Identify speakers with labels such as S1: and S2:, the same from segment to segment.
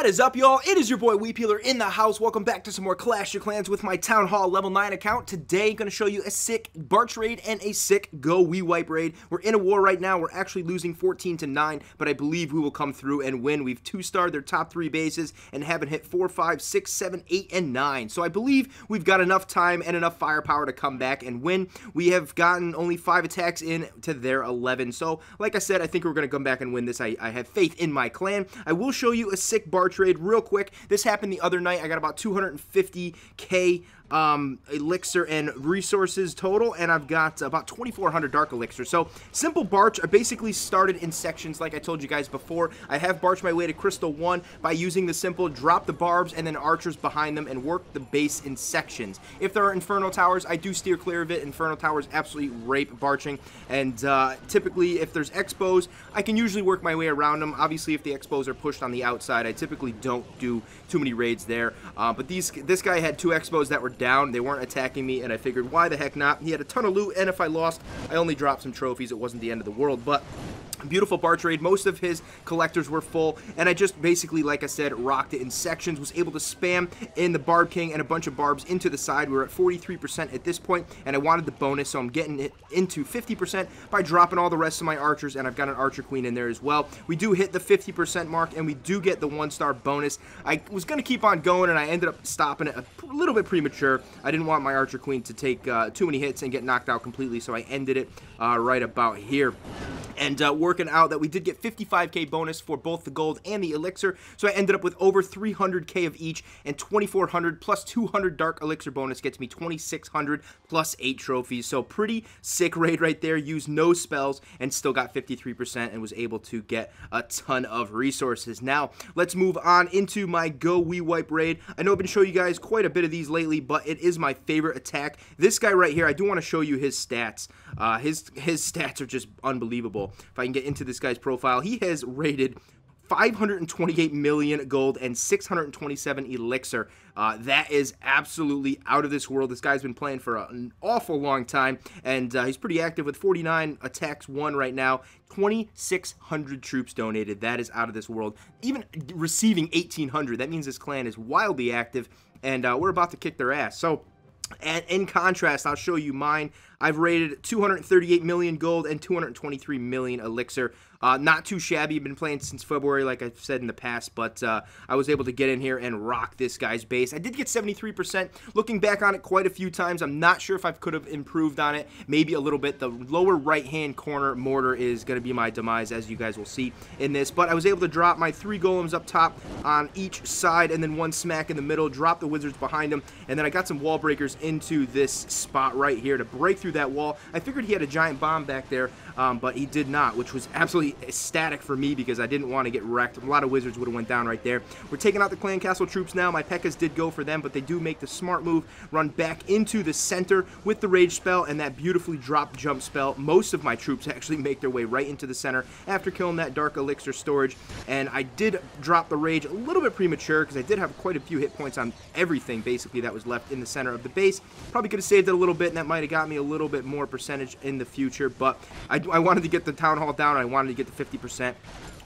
S1: What is up, y'all? It is your boy WePeeler in the house. Welcome back to some more Clash of Clans with my Town Hall level 9 account. Today, going to show you a sick BARCH raid and a sick GoWiWiPe raid. We're in a war right now. We're actually losing 14-9, but I believe we will come through and win. We've 2-starred their top 3 bases and haven't hit 4, 5, 6, 7, 8, and 9. So I believe we've got enough time and enough firepower to come back and win. We have gotten only 5 attacks in to their 11. So, like I said, I think we're going to come back and win this. I have faith in my clan. I will show you a sick BARCH raid real quick. This happened the other night. I got about 250k elixir and resources total, and I've got about 2400 dark elixir. So simple BARCH. I basically started in sections like I told you guys before. I have BARChed my way to Crystal 1 by using the simple drop the barbs and then archers behind them and work the base in sections. If there are Inferno Towers, I do steer clear of it. Inferno Towers absolutely rape BARCHing, and typically if there's expos, I can usually work my way around them. Obviously if the expos are pushed on the outside, I typically don't do too many raids there, but this guy had 2 expos that were down. They weren't attacking me, and I figured, why the heck not? He had a ton of loot, and if I lost, I only dropped some trophies. It wasn't the end of the world, but beautiful BARCH raid. Most of his collectors were full, and I just basically, like I said, rocked it in sections, was able to spam in the Barb King and a bunch of barbs into the side. We're at 43% at this point, and I wanted the bonus, so I'm getting it into 50% by dropping all the rest of my archers, and I've got an Archer Queen in there as well. We do hit the 50% mark, and we do get the 1-star bonus. I was going to keep on going, and I ended up stopping it a little bit premature. I didn't want my Archer Queen to take too many hits and get knocked out completely, so I ended it right about here. And working out that we did get 55k bonus for both the gold and the elixir, so I ended up with over 300k of each, and 2400 plus 200 dark elixir bonus gets me 2600 plus 8 trophies. So pretty sick raid right there. Used no spells and still got 53% and was able to get a ton of resources. Now let's move on into my GoWiWiPe raid. I know I've been showing you guys quite a bit of these lately, but it is my favorite attack. This guy right here, I do want to show you his stats. His stats are just unbelievable. If I can get into this guy's profile, he has raided 528 million gold and 627 elixir. That is absolutely out of this world. This guy's been playing for an awful long time, and he's pretty active with 49 attacks won right now. 2,600 troops donated. That is out of this world. Even receiving 1,800. That means this clan is wildly active, and we're about to kick their ass. So, and in contrast, I'll show you mine. I've rated 238 million gold and 223 million elixir. Not too shabby. I've been playing since February, like I've said in the past, but I was able to get in here and rock this guy's base. I did get 73%. Looking back on it quite a few times, I'm not sure if I could have improved on it. Maybe a little bit. The lower right-hand corner mortar is going to be my demise, as you guys will see in this, but I was able to drop my 3 golems up top on each side and then 1 smack in the middle, drop the wizards behind them, and then I got some wall breakers into this spot right here to break through that wall. I figured he had a giant bomb back there, but he did not, which was absolutely ecstatic for me because I didn't want to get wrecked. A lot of wizards would have went down right there. We're taking out the clan castle troops now. My P.E.K.K.A.s did go for them, but they do make the smart move, run back into the center with the rage spell and that beautifully dropped jump spell. Most of my troops actually make their way right into the center after killing that dark elixir storage, and I did drop the rage a little bit premature because I did have quite a few hit points on everything basically that was left in the center of the base. Probably could have saved it a little bit, and that might have got me a little bit more percentage in the future, but I wanted to get the town hall down. I wanted to get the 50%,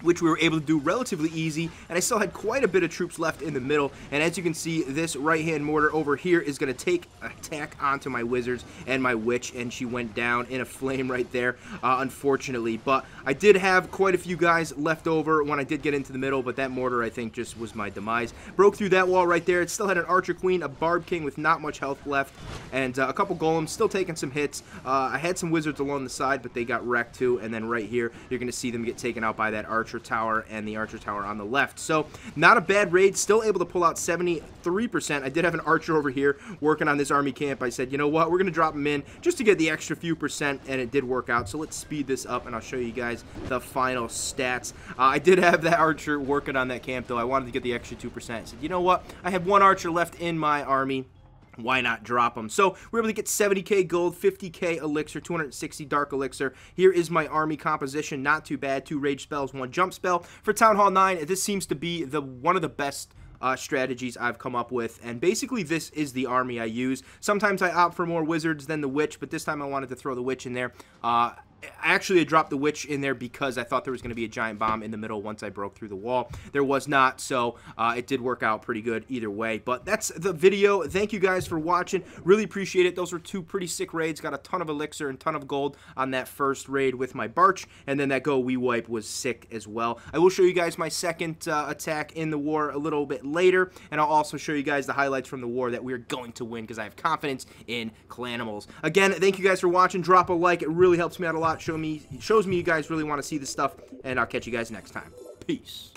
S1: which we were able to do relatively easy, and I still had quite a bit of troops left in the middle, and as you can see, this right-hand mortar over here is going to take attack onto my wizards and my witch, and she went down in a flame right there, unfortunately, but I did have quite a few guys left over when I did get into the middle, but that mortar, I think, just was my demise. Broke through that wall right there. It still had an Archer Queen, a Barb King with not much health left, and a couple golems still taking some hits. I had some wizards along the side, but they got wrecked too, and then right here, you're going to see them get taken out by that Archer Tower and the Archer Tower on the left. So not a bad raid, still able to pull out 73%. I did have an Archer over here working on this army camp. I said, you know what, we're going to drop him in just to get the extra few percent, and it did work out. So let's speed this up and I'll show you guys the final stats. I did have that Archer working on that camp though. I wanted to get the extra 2%. I said, you know what, I have 1 Archer left in my army. Why not drop them? So we're able to get 70k gold, 50k elixir, 260 dark elixir. Here is my army composition. Not too bad. 2 rage spells, 1 jump spell. For Town Hall 9, this seems to be one of the best strategies I've come up with, and basically this is the army I use. Sometimes I opt for more wizards than the witch, but this time I wanted to throw the witch in there. Actually, I dropped the witch in there because I thought there was going to be a giant bomb in the middle once I broke through the wall. There was not, so it did work out pretty good either way. But that's the video. Thank you guys for watching. Really appreciate it. Those were two pretty sick raids. Got a ton of elixir and ton of gold on that first raid with my BARCH, and then that GoWiWiPe was sick as well. I will show you guys my second attack in the war a little bit later, and I'll also show you guys the highlights from the war that we're going to win because I have confidence in Clanimals. Again, thank you guys for watching. Drop a like. It really helps me out a lot. Shows me you guys really want to see this stuff, and I'll catch you guys next time. Peace.